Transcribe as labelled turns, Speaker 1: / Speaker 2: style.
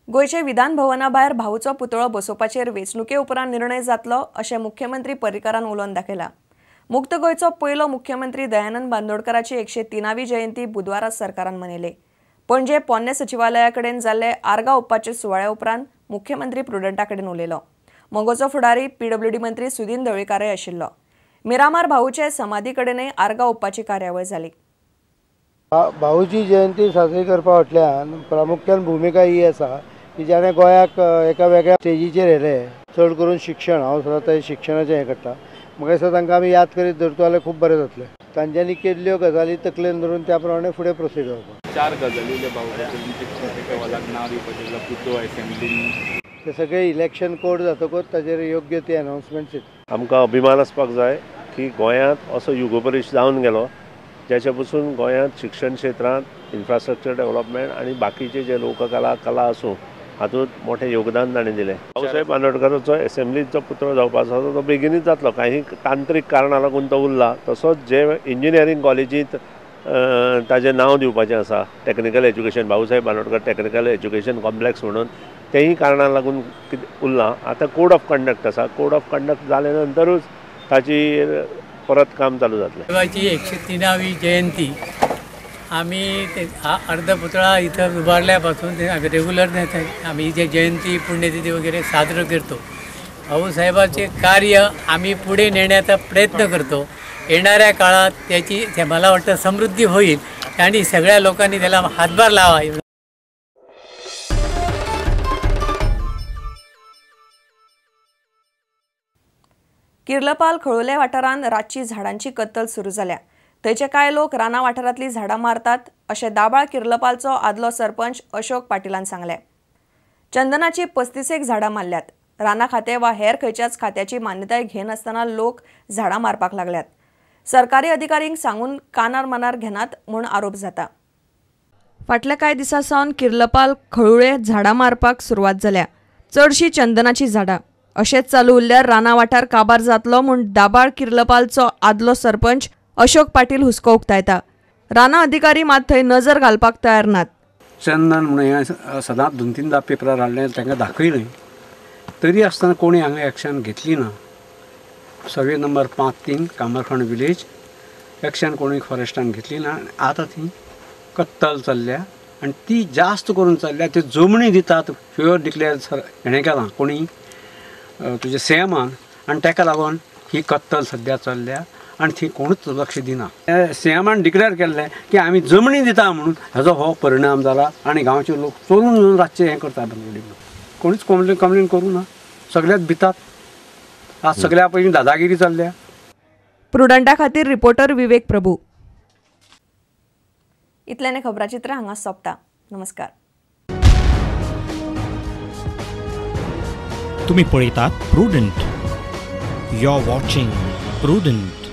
Speaker 1: गोयचे विधान भवना भायर भाऊचो पुतळो बसोवपाचेर वेंचणुके उपरांत निर्णय जातलो अशें मुख्यमंत्री पर्रीकारान उलोवन दाखयला। मुक्त गोयचो पयलो मुख्यमंत्री दयानंद बांदोडकराची 103वी जयंती बुधवारा सरकारान मनयली। पणजे पोन्ने सचिवालया कडेन जाल्ले आर्गां ओंपपाचे सुवाळ्या उपरांत मुख्यमंत्री प्रुडंटा कडेन उलयलो। मोगोचो फुडारी पीडब्ल्यूडी मंत्री सुदीन ढवळीकारूय आशिल्लो। मिरामार भाऊचे समाधी कडेनय आर्गां ओंपपाची कार्यावळ जाली।
Speaker 2: भाऊची जयंती साजरी करपा फाटल्यान प्रामुख्यान भूमिका ही आसा की जाणें गोंयाक एका वेगळ्या स्टेजीचेर येले। चड करून शिक्षण हांव सदां शिक्षणाचें हें करता। म्हाका दिसता तांकां आमी याद करीत धरतलो जाल्यार खूब बरें जातलें। तांच्यांनी केल्ल्यो गजाली तकलेन धरून त्या प्रमाणे फुडें प्रोसीड जावपाक।
Speaker 3: 4 गजाली जे भाऊच्या नांव दिवपाचें पुतळो असेंब्लीन
Speaker 2: ते सगळे इलेक्शन कोड जातकूच ताचेर योग्य ती अनाउन्समेंट
Speaker 4: आमकां अभिमान आसपाक जाय की गोंयांत असो युगोपरीश जावन गेलो ज्याच्या पासून गोंयांत शिक्षण क्षेत्रांत इन्फ्रास्ट्रक्चर डेव्हलपमेंट आनी बाकीचे जे लोककला आसूं हातूंत मोठें योगदान ताणें दिलें। भाऊसाहेब बांदोडकराचो असेंब्लीचो पुतळो जावपाचो आसा तो बेगीनूच जातलो। काही तांत्रीक कारणां लागून तो उरला। तसोच जे इंजिनियरींग कॉलेजींत ताजें नांव दिवपाचें आसा technical education Bhausaheb Bandodkar technical education complex म्हणून तेही कारणां लागून उरलां। आतां कोड ऑफ कंडक्ट आसा। कोड ऑफ कंडक्ट जाले नंतरूच ताची परत काम चालू जातलें।
Speaker 5: देवाची 103वी जयंती आम्ही अर्धपुतळा इथं उभारल्यापासून रेग्युलर आम्ही जे जयंती पुण्यतिथी वगैरे साजरं करतो। भाऊसाहेबांचे कार्य आम्ही पुढे नेण्याचा प्रयत्न करतो। येणाऱ्या काळात त्याची मला वाटतं समृद्धी होईल आणि सगळ्या लोकांनी त्याला हातभार लावा।
Speaker 1: किर्लपाल खळोले वाठारांत रातची झाडांची कत्तल सुरू जाल्या। थंयचे कांय लोक राना वाठारांतली झाडां मारतात अशें दाबाळ किर्लपालचो आदलो सरपंच अशोक पाटीलान सांगले। चंदनाची 35 झाडां मारल्यात। राना खातें वा हेर खंयच्याच खात्याची मान्यताय घेनासतना लोक झाडां मारपाक लागल्यात। सरकारी अधिकाऱ्यांक सांगून कानार मनार घेनात म्हूण आरोप जाता। फाटल्या कांय दिसां सावन किर्लपाल खळुळे झाडां मारपाक सुरवात जाल्या। चडशीं चंदनाची झाडां। अशेंच चालू उरल्यार राना वाठार काबार जातलो म्हूण दाबाळ किर्लपालचो आदलो सरपंच अशोक पाटील हुस्को उक्तायता। राना अधिकारी मात थंय नजर घालपाक तयार नात।
Speaker 6: चंदन म्हणून सदांच 2-3 पेपरार हाडले तांकां दाखयलें तरी आसतना कोणी हांगा एक्शन घेतली ना। सर्वे नंबर 5-3 कामरखाण विलेज एक्शन कोणी फॉरेस्टान घेतली ना। आतां ती कत्तल चल्ल्या आनी ती जास्त करून चल्ल्या। ते जमणी दितात फ्युअर डिक्लेअर हेणें केलां कोणी तुजे सीएमान आनी ताका लागून ही कत्तल सद्या चल्ल्या आनी थी कोणूच लक्ष दिना। सीएमान डिक्लेअर केल्लें की आमी जमणी दिता म्हणून हाजो हो परिणाम जाला आनी गांवचे लोक चोरून येवन रातचे हें करता। कोणीच कंप्लेन करूं ना। सगळ्यात भितात। आज सगळ्या पयलीं दादागिरी चल्ल्या।
Speaker 1: प्रुडंटा खातीर रिपोर्टर विवेक प्रभू। इतल्याने खबराचित्र हांगा सोंपता। नमस्कार।
Speaker 7: तुम्ही पळयतात Prudent. You are watching prudent.